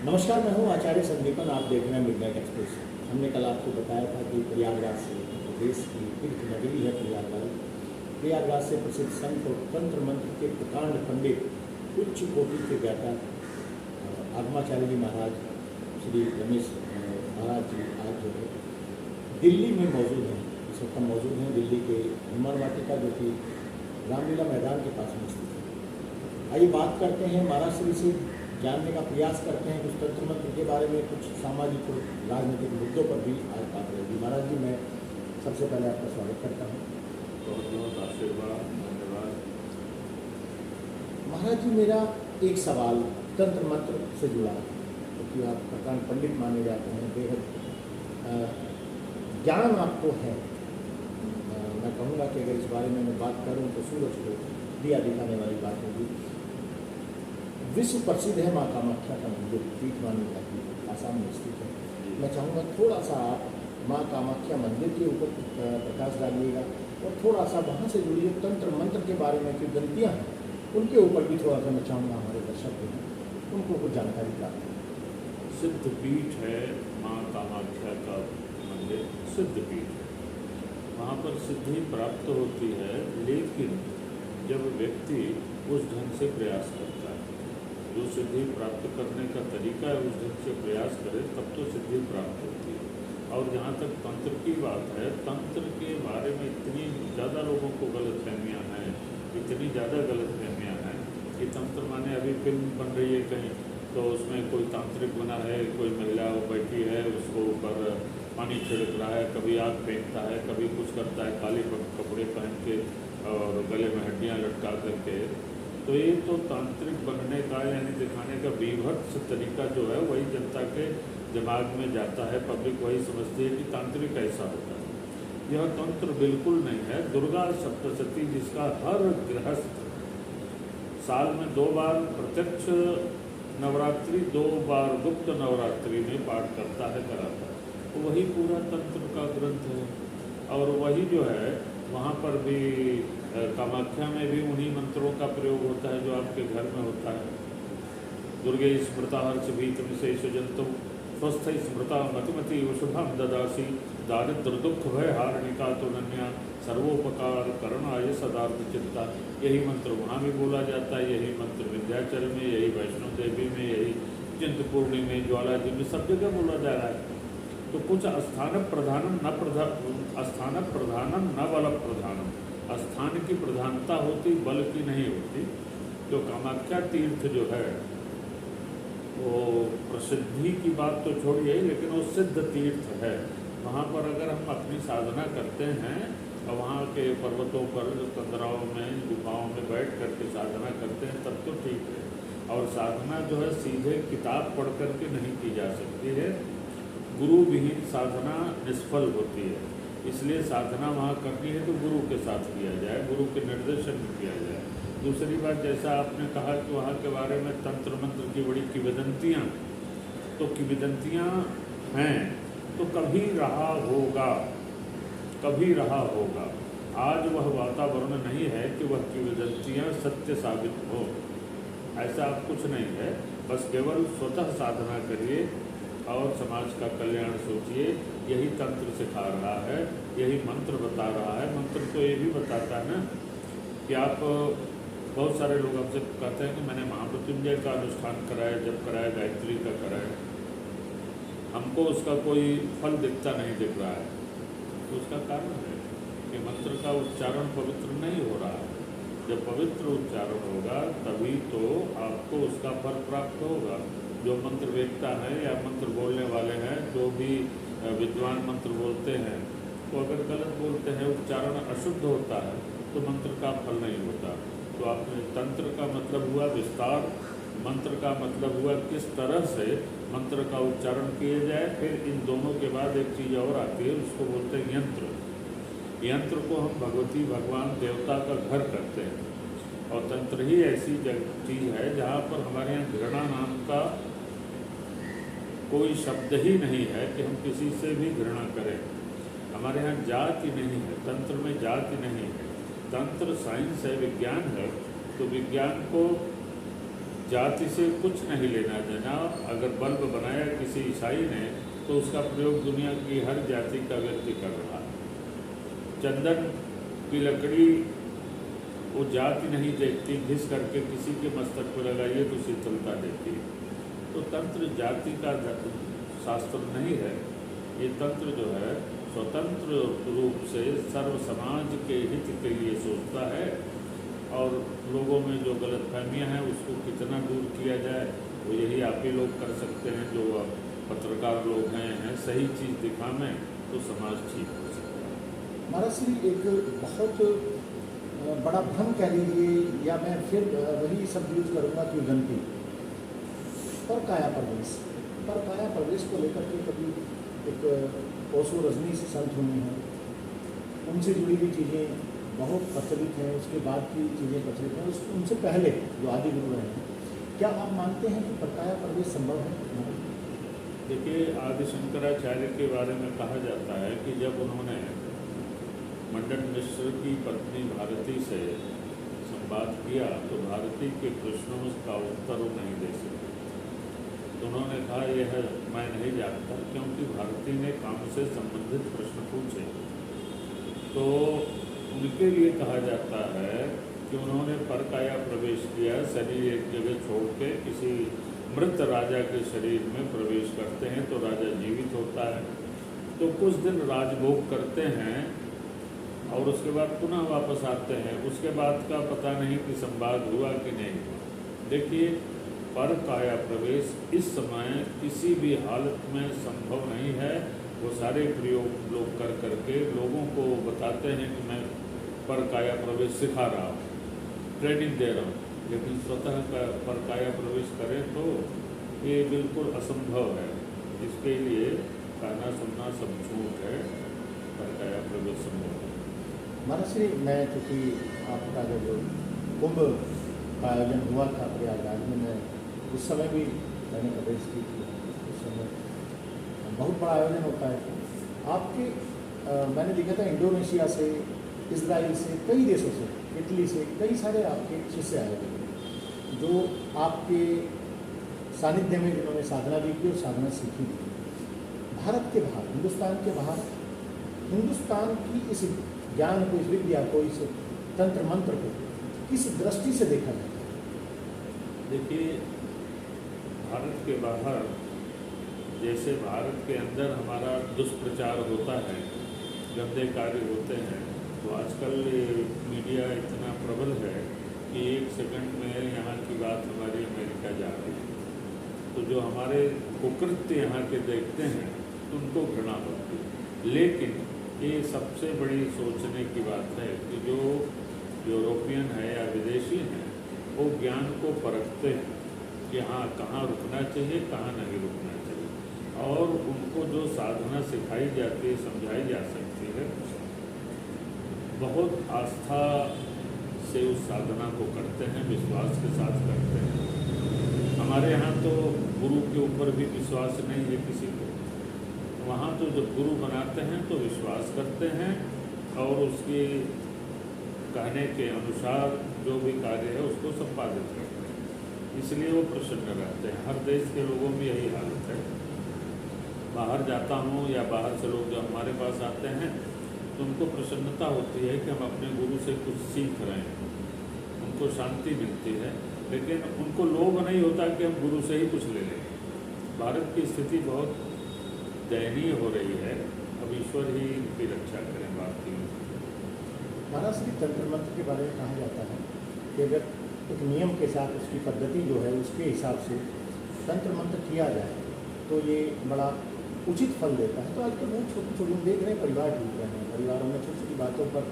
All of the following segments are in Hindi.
नमस्कार, मैं हूँ आचार्य संदीपन। आप देख रहे हैं मिडनाइट एक्सप्रेस। हमने कल आपको बताया था कि प्रयागराज से प्रदेश की तीर्थ नगरी है प्रयागराज। प्रयागराज से प्रसिद्ध संत और तंत्र मंत्र के प्रकांड पंडित उच्च कोटि के ज्ञाता आगमाचार्य जी महाराज श्री रमेश महाराज जी आज जो है दिल्ली में मौजूद हैं। इस वक्त हम मौजूद हैं दिल्ली के हनुमान वाटिका, जो कि रामलीला मैदान के पास में स्थित है। आइए बात करते हैं महाराज श्री से, जानने का प्रयास करते हैं कुछ तंत्र मंत्र के बारे में, कुछ सामाजिक और राजनीतिक मुद्दों पर भी आज बात रहेगी। महाराज जी, मैं सबसे पहले आपका स्वागत करता हूँ। बहुत बहुत आशीर्वाद, धन्यवाद। महाराज जी, मेरा एक सवाल तंत्र मंत्र से जुड़ा है, क्योंकि आप प्रकांड पंडित माने जाते हैं, बेहद ज्ञान आपको है। मैं कहूँगा कि अगर इस बारे में मैं बात करूँ तो सूरज को दिया दिखाने वाली बात होगी। विश्व प्रसिद्ध है माँ कामाख्या का मंदिर, पीठ मानी जाती है, आसाम में स्थित है। मैं चाहूँगा थोड़ा सा आप माँ कामाख्या मंदिर के ऊपर प्रकाश डालिएगा और थोड़ा सा वहाँ से जुड़ी जो तंत्र मंत्र के बारे में जो गलतियाँ हैं उनके ऊपर भी थोड़ा सा मैं चाहूँगा हमारे दर्शक जो हैं उनको कुछ जानकारी प्राप्त हो। सिद्ध पीठ है माँ कामाख्या का मंदिर, सिद्ध पीठ है। वहाँ पर सिद्धि प्राप्त होती है, लेकिन जब व्यक्ति उस ढंग से प्रयास करता है, जो सिद्धि प्राप्त करने का तरीका है उस ढंग से प्रयास करे, तब तो सिद्धि प्राप्त होती है। और जहाँ तक तंत्र की बात है, तंत्र के बारे में इतनी ज़्यादा लोगों को गलतफहमियाँ हैं, इतनी ज़्यादा गलतफहमियाँ हैं कि तंत्र माने अभी फिल्म बन रही है कहीं, तो उसमें कोई तांत्रिक बना है, कोई महिला बैठी है, उसको ऊपर पानी छिड़क रहा है, कभी आग फेंकता है, कभी कुछ करता है, काले कपड़े पहन के और गले में हड्डियाँ लटका करके। तो ये तो तांत्रिक बनने का यानी दिखाने का बीभत्स तरीका जो है वही जनता के दिमाग में जाता है। पब्लिक वही समझती है कि तांत्रिक ऐसा होता है। यह तंत्र बिल्कुल नहीं है। दुर्गा सप्तशती जिसका हर गृहस्थ साल में 2 बार प्रत्यक्ष नवरात्रि, 2 बार गुप्त नवरात्रि में पाठ करता है, कराता है, तो वही पूरा तंत्र का ग्रंथ है। और वही जो है वहाँ पर भी कामाख्या में भी उन्हीं मंत्रों का प्रयोग होता है जो आपके घर में होता है। दुर्गे स्मृता हर्ष भीतमिशेष जंतु स्वस्थ स्मृता मतिमति शुभम ददासी दारिद्र दुख भय हारणिका तो नन्या सर्वोपकार करणाय सदार्थ चिंता। यही मंत्र वहाँ भी बोला जाता है, यही मंत्र विंध्याचल में, यही वैष्णो देवी में, यही चिंतपूर्णी में, ज्वाला जी में, सब जगह बोला जा रहा है। तो कुछ अस्थान प्रधानम न बल प्रधानम, स्थान की प्रधानता होती, बल की नहीं होती। तो कामाख्या तीर्थ जो है वो प्रसिद्धि की बात तो छोड़िए, लेकिन वो सिद्ध तीर्थ है। वहाँ पर अगर हम अपनी साधना करते हैं और वहाँ के पर्वतों पर कंदराओं में, गुफाओं में बैठ करके साधना करते हैं, तब तो ठीक है। और साधना जो है सीधे किताब पढ़ करके नहीं की जा सकती है। गुरु विहीन साधना निष्फल होती है। इसलिए साधना वहाँ करनी है तो गुरु के साथ किया जाए, गुरु के निर्देशन में किया जाए। दूसरी बात, जैसा आपने कहा कि वहाँ के बारे में तंत्र मंत्र की बड़ी किंवदंतियाँ, तो किंवदंतियाँ हैं तो कभी रहा होगा, कभी रहा होगा। आज वह वातावरण नहीं है कि वह किंवदंतियाँ सत्य साबित हो, ऐसा अब कुछ नहीं है। बस केवल स्वतः साधना करिए और समाज का कल्याण सोचिए। यही तंत्र सिखा रहा है, यही मंत्र बता रहा है। मंत्र तो ये भी बताता है ना कि आप, बहुत सारे लोग आपसे कहते हैं कि मैंने महामृत्युंजय का अनुष्ठान कराया, जब कराया, गायत्री का कराया, हमको उसका कोई फल दिखता नहीं दिख रहा है। तो उसका कारण है कि मंत्र का उच्चारण पवित्र नहीं हो रहा है। जब पवित्र उच्चारण होगा तभी तो आपको उसका फल प्राप्त होगा। जो मंत्र वेदता है या मंत्र बोलने वाले हैं, जो भी विद्वान मंत्र बोलते हैं, तो अगर गलत बोलते हैं, उच्चारण अशुद्ध होता है, तो मंत्र का फल नहीं होता। तो आपने तंत्र का मतलब हुआ विस्तार, मंत्र का मतलब हुआ किस तरह से मंत्र का उच्चारण किया जाए। फिर इन दोनों के बाद एक चीज़ और आती है, उसको बोलते हैं यंत्र। यंत्र को हम भगवती, भगवान, देवता का घर करते हैं। और तंत्र ही ऐसी चीज़ है जहाँ पर हमारे यहाँ घृणा नाम का कोई शब्द ही नहीं है कि हम किसी से भी घृणा करें। हमारे यहाँ जाति नहीं है, तंत्र में जाति नहीं है। तंत्र साइंस है, विज्ञान है। तो विज्ञान को जाति से कुछ नहीं लेना देना। अगर बल्ब बनाया किसी ईसाई ने तो उसका प्रयोग दुनिया की हर जाति का व्यक्ति कर रहा है। चंदन की लकड़ी वो जाति नहीं देखती, घिस करके किसी के मस्तक पर लगाइए तो शीतलता देती है। तो तंत्र जाति का शास्त्र नहीं है। ये तंत्र जो है स्वतंत्र रूप से सर्व समाज के हित के लिए सोचता है, और लोगों में जो गलतफहमियां हैं उसको कितना दूर किया जाए वो यही आप ही लोग कर सकते हैं, जो पत्रकार लोग हैं सही चीज़ दिखावें तो समाज ठीक हो सकता है। महाराज श्री, एक बहुत बड़ा भ्रम कह लीजिए, या मैं फिर वही शब्द यूज करूँगा कि गलती पर काया प्रवेश को लेकर के कभी एक ओशो रजनी से संत हुए हैं, उनसे जुड़ी हुई चीज़ें बहुत प्रचलित हैं, उसके बाद की चीज़ें प्रचलित हैं, उनसे पहले जो आदि गुरु हैं, क्या आप मानते हैं कि परकाया प्रवेश संभव है? देखिए, आदि शंकराचार्य के बारे में कहा जाता है कि जब उन्होंने मंडन मिश्र की पत्नी भारती से संवाद किया तो भारती के प्रश्नों का उत्तर वो नहीं दे सके। तो उन्होंने कहा यह मैं नहीं जानता, क्योंकि भारती ने काम से संबंधित प्रश्न पूछे। तो उनके लिए कहा जाता है कि उन्होंने परकाया प्रवेश किया, शरीर एक जगह छोड़ के किसी मृत राजा के शरीर में प्रवेश करते हैं तो राजा जीवित होता है, तो कुछ दिन राजभोग करते हैं और उसके बाद पुनः वापस आते हैं। उसके बाद का पता नहीं कि संवाद हुआ कि नहीं हुआ। देखिए, परकाया प्रवेश इस समय किसी भी हालत में संभव नहीं है। वो सारे प्रयोग लोग कर करके लोगों को बताते हैं कि मैं परकाया प्रवेश सिखा रहा हूँ, ट्रेनिंग दे रहा हूँ, लेकिन स्वतः का परकाया प्रवेश करें तो ये बिल्कुल असंभव है। इसके लिए कहना सुनना सब झूठ है, परकाया प्रवेश संभव है। महाराज श्री, मैं चूँकि आपका जब कुंभ का आयोजन हुआ था प्रयागराज में, मैं उस समय भी मैंने प्रवेश की थी। उस समय बहुत बड़ा आयोजन होता है आपके। मैंने देखा था इंडोनेशिया से, इजराइल से, कई देशों से, इटली से कई सारे आपके शिष्य आए थे जो आपके सानिध्य में जिन्होंने साधना भी की और साधना सीखी भी। भारत के बाहर, हिंदुस्तान के बाहर, हिंदुस्तान की इस ज्ञान को, इस विद्या को, इस तंत्र मंत्र को किस दृष्टि से देखा जाता है? देखिए, भारत के बाहर जैसे भारत के अंदर हमारा दुष्प्रचार होता है, गंदे कार्य होते हैं, तो आजकल मीडिया इतना प्रबल है कि एक सेकंड में यहाँ की बात हमारी अमेरिका जा रही है। तो जो हमारे कुकृत्य यहाँ के देखते हैं तो उनको घृणा होती है। लेकिन ये सबसे बड़ी सोचने की बात है कि जो यूरोपियन है या विदेशी हैं वो ज्ञान को परखते हैं कि हाँ कहाँ रुकना चाहिए, कहाँ नहीं रुकना चाहिए, और उनको जो साधना सिखाई जाती है, समझाई जा सकती है, बहुत आस्था से उस साधना को करते हैं, विश्वास के साथ करते हैं। हमारे यहाँ तो गुरु के ऊपर भी विश्वास नहीं है किसी को। वहाँ तो जब गुरु बनाते हैं तो विश्वास करते हैं और उसके कहने के अनुसार जो भी कार्य है उसको संपादित करते हैं, इसलिए वो प्रसन्न रहते हैं। हर देश के लोगों में यही हालत है। बाहर जाता हूँ या बाहर से लोग जब हमारे पास आते हैं तो उनको प्रसन्नता होती है कि हम अपने गुरु से कुछ सीख रहे हैं, उनको शांति मिलती है, लेकिन उनको लोभ नहीं होता कि हम गुरु से ही कुछ ले लें। भारत की स्थिति बहुत दयनीय हो रही है, अब ईश्वर ही इनकी रक्षा करें भारतीयों की। महाराज श्री, तंत्र मंत्र के बारे में कहा जाता है कि अगर एक नियम के साथ उसकी पद्धति जो है उसके हिसाब से तंत्र मंत्र किया जाए तो ये बड़ा उचित फल देता है। तो आजकल बहुत छोटी छोटी देख रहे हैं परिवार टूट रहे हैं, परिवारों में छोटी छोटी बातों पर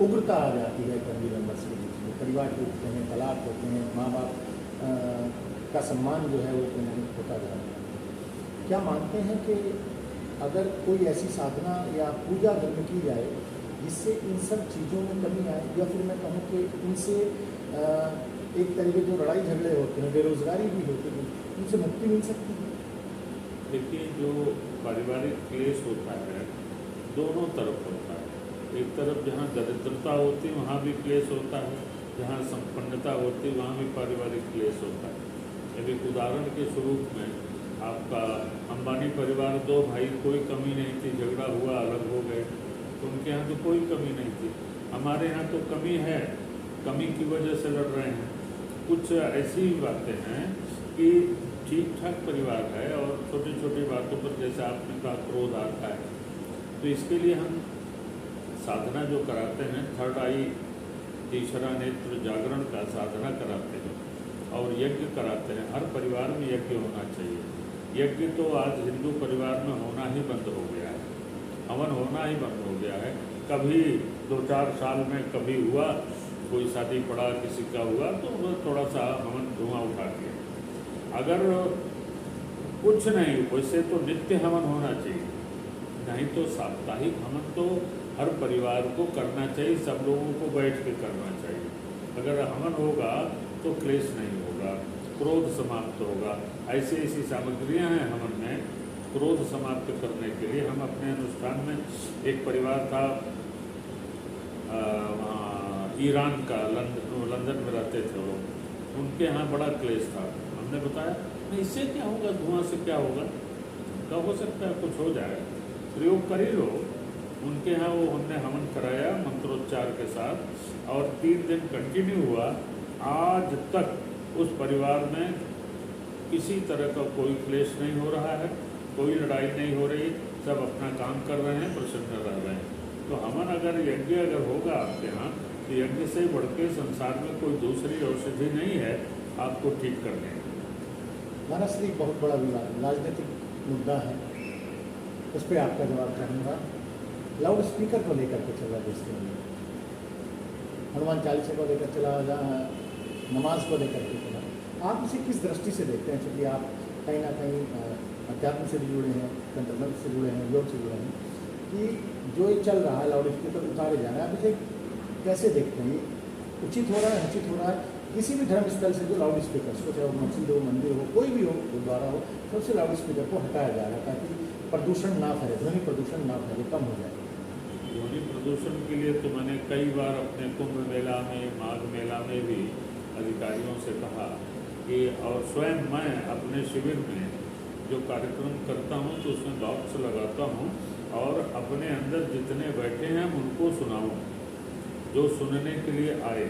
उग्रता आ जाती है, फैमिली मेम्बर्स के बीच में परिवार टूटते हैं, तलाक होते हैं, माँ बाप का सम्मान जो है वो कहीं होता जा रहा है। क्या मानते हैं कि अगर कोई ऐसी साधना या पूजा धर्म की जाए जिससे इन सब चीज़ों में कमी आए, या फिर मैं कहूँ कि इनसे एक तरीके जो लड़ाई झगड़े होते हैं, बेरोजगारी भी होती है, उनसे मुक्ति मिल सकती है? देखिए, जो पारिवारिक क्लेश होता है दोनों तरफ होता है। एक तरफ जहाँ दरिद्रता होती है वहाँ भी क्लेश होता है, जहाँ संपन्नता होती वहाँ भी पारिवारिक क्लेश होता है। यदि उदाहरण के स्वरूप में आपका अंबानी परिवार 2 भाई, कोई कमी नहीं थी, झगड़ा हुआ अलग हो गए, तो उनके यहाँ तो कोई कमी नहीं थी। हमारे यहाँ तो कमी है, कमी की वजह से लड़ रहे हैं। कुछ ऐसी बातें हैं कि ठीक ठाक परिवार है और छोटी छोटी बातों पर जैसे आपने कहा क्रोध आता है, तो इसके लिए हम साधना जो कराते हैं, थर्ड आई तीसरा नेत्र जागरण का साधना कराते हैं और यज्ञ कराते हैं। हर परिवार में यज्ञ होना चाहिए। यज्ञ तो आज हिंदू परिवार में होना ही बंद हो गया है, हवन होना ही बंद हो गया है। कभी 2-4 साल में कभी हुआ, कोई शादी पड़ा किसी का हुआ तो वो थोड़ा सा हवन धुआं उठा के, अगर कुछ नहीं वैसे तो नित्य हवन होना चाहिए, नहीं तो साप्ताहिक हवन तो हर परिवार को करना चाहिए, सब लोगों को बैठ के करना चाहिए। अगर हवन होगा तो क्लेश नहीं होगा, क्रोध समाप्त होगा। ऐसी ऐसी सामग्रियां हैं हवन में क्रोध समाप्त करने के लिए। हम अपने अनुष्ठान में, एक परिवार था वहाँ ईरान का, लंदन में रहते थे लोग, उनके यहाँ बड़ा क्लेश था। हमने बताया नहीं इससे क्या होगा, धुआं से क्या होगा, क्या हो सकता है, कुछ हो जाए, प्रयोग कर ही लो। उनके यहाँ वो हमने हवन कराया मंत्रोच्चार के साथ और 3 दिन कंटिन्यू हुआ। आज तक उस परिवार में किसी तरह का कोई क्लेश नहीं हो रहा है, कोई लड़ाई नहीं हो रही, सब अपना काम कर रहे हैं, प्रसन्न रह रहे हैं। तो हवन अगर यज्ञ अगर होगा आपके यहाँ, तो यज्ञ से बढ़ के संसार में कोई दूसरी औषधि नहीं है आपको ठीक करने। महाराज श्री बहुत बड़ा विवाद राजनीतिक मुद्दा है, उस पर आपका जवाब चाहूँगा। लाउड स्पीकर को लेकर के चला देश के अंदर, हनुमान चालीसा को लेकर चला, नमाज को लेकर के चला, आप इसे किस दृष्टि से देखते हैं? क्योंकि आप कहीं ना कहीं अध्यात्म से भी जुड़े हैं, तंत्र मंत्र से जुड़े हैं, योग से जुड़े हैं, कि जो ये चल रहा है लाउड स्पीकर उतारे जा रहे हैं, आप इसे कैसे देखते हैं? उचित हो रहा है, अनुचित हो रहा है? किसी भी धर्म स्थल से जो लाउड स्पीकर को, चाहे वो मस्जिद हो, मंदिर हो, कोई भी हो, गुरुद्वारा हो, सबसे लाउड स्पीकर को हटाया जा रहा है ताकि प्रदूषण ना फैले, ध्वनि प्रदूषण ना फैले, कम हो जाए। ध्वनि प्रदूषण के लिए तो मैंने कई बार अपने कुंभ मेला में, माघ मेला में भी अधिकारियों से कहा कि, और स्वयं मैं अपने शिविर में जो कार्यक्रम करता हूँ तो उसमें बॉक्स लगाता हूँ और अपने अंदर जितने बैठे हैं उनको सुनाऊँ, जो सुनने के लिए आए,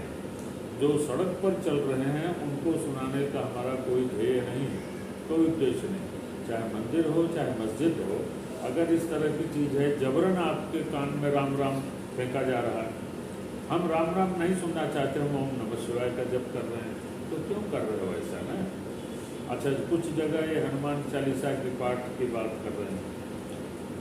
जो सड़क पर चल रहे हैं उनको सुनाने का हमारा कोई ध्येय नहीं, कोई उद्देश्य नहीं। चाहे मंदिर हो चाहे मस्जिद हो, अगर इस तरह की चीज़ है, जबरन आपके कान में राम राम फेंका जा रहा है, हम राम राम नहीं सुनना चाहते, हम ओम नमः शिवाय का जप कर रहे हैं, तो क्यों कर रहे हो ऐसा ना? अच्छा, कुछ जगह ये हनुमान चालीसा के पाठ की बात कर रहे हैं,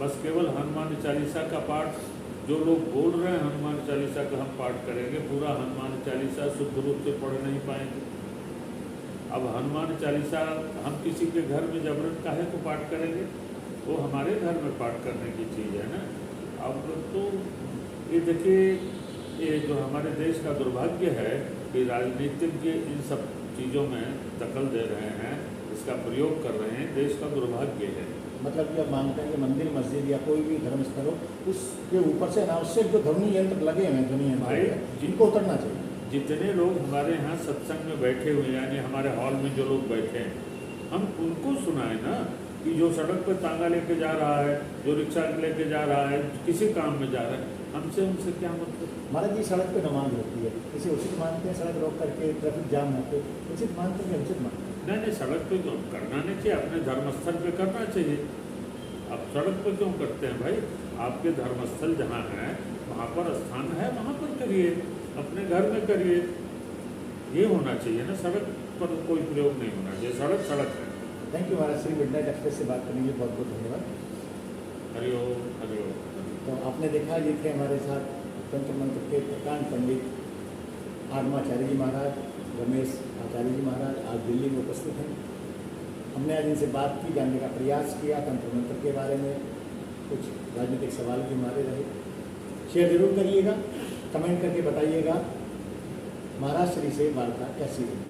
बस केवल हनुमान चालीसा का पाठ, जो लोग बोल रहे हैं हनुमान चालीसा का हम पाठ करेंगे, पूरा हनुमान चालीसा शुद्ध रूप से पढ़ नहीं पाएंगे। अब हनुमान चालीसा हम किसी के घर में जबरन काहे को पाठ करेंगे? वो हमारे घर में पाठ करने की चीज़ है ना। अब तो ये देखिए, ये जो हमारे देश का दुर्भाग्य है कि राजनीतिज्ञ इन सब चीज़ों में दखल दे रहे हैं, इसका प्रयोग कर रहे हैं, देश का दुर्भाग्य है। मतलब कि आप मानते हैं कि मंदिर मस्जिद या कोई भी धर्म स्थल हो, उसके ऊपर से अनावश्यक जो ध्वनि यंत्र लगे हैं, ध्वनि यंत्र, जिनको उतरना चाहिए। जितने लोग हमारे यहाँ सत्संग में बैठे हुए हैं, यानी हमारे हॉल में जो लोग बैठे हैं, हम उनको सुनाए ना, कि जो सड़क पर तांगा लेके जा रहा है, जो रिक्शा लेके जा रहा है, किसी काम में जा रहा है, हमसे उनसे क्या मतलब? महाराज जी, सड़क पे नमाज होती है, इसे उचित मानते हैं? सड़क रोक करके ट्रैफिक जाम होते उचित मानते हैं, उचित मानते हैं? नहीं, सड़क पे तो करना नहीं चाहिए, अपने धर्मस्थल पे करना चाहिए। आप सड़क पे क्यों करते हैं भाई? आपके धर्मस्थल जहाँ है, वहाँ पर स्थान है, वहाँ पर करिए, अपने घर में करिए। ये होना चाहिए ना, सड़क पर कोई प्रयोग नहीं होना चाहिए, सड़क सड़क है। Thank you Maharaj Shri. Midnight express से बात करने के लिए बहुत बहुत धन्यवाद। हरिओम हरिओम। तो आपने देखा, ये थे हमारे साथ तंत्र मंत्र के प्रकांड पंडित आगमाचार्य जी महाराज, रमेश आचार्य जी महाराज, आज दिल्ली में उपस्थित हैं। हमने आज इनसे बात की, जानने का प्रयास किया तंत्र मंत्र के बारे में, कुछ राजनीतिक सवाल भी हमारे रहे। शेयर जरूर करिएगा, कमेंट करके बताइएगा महाराज श्री से वार्ता कैसी रही।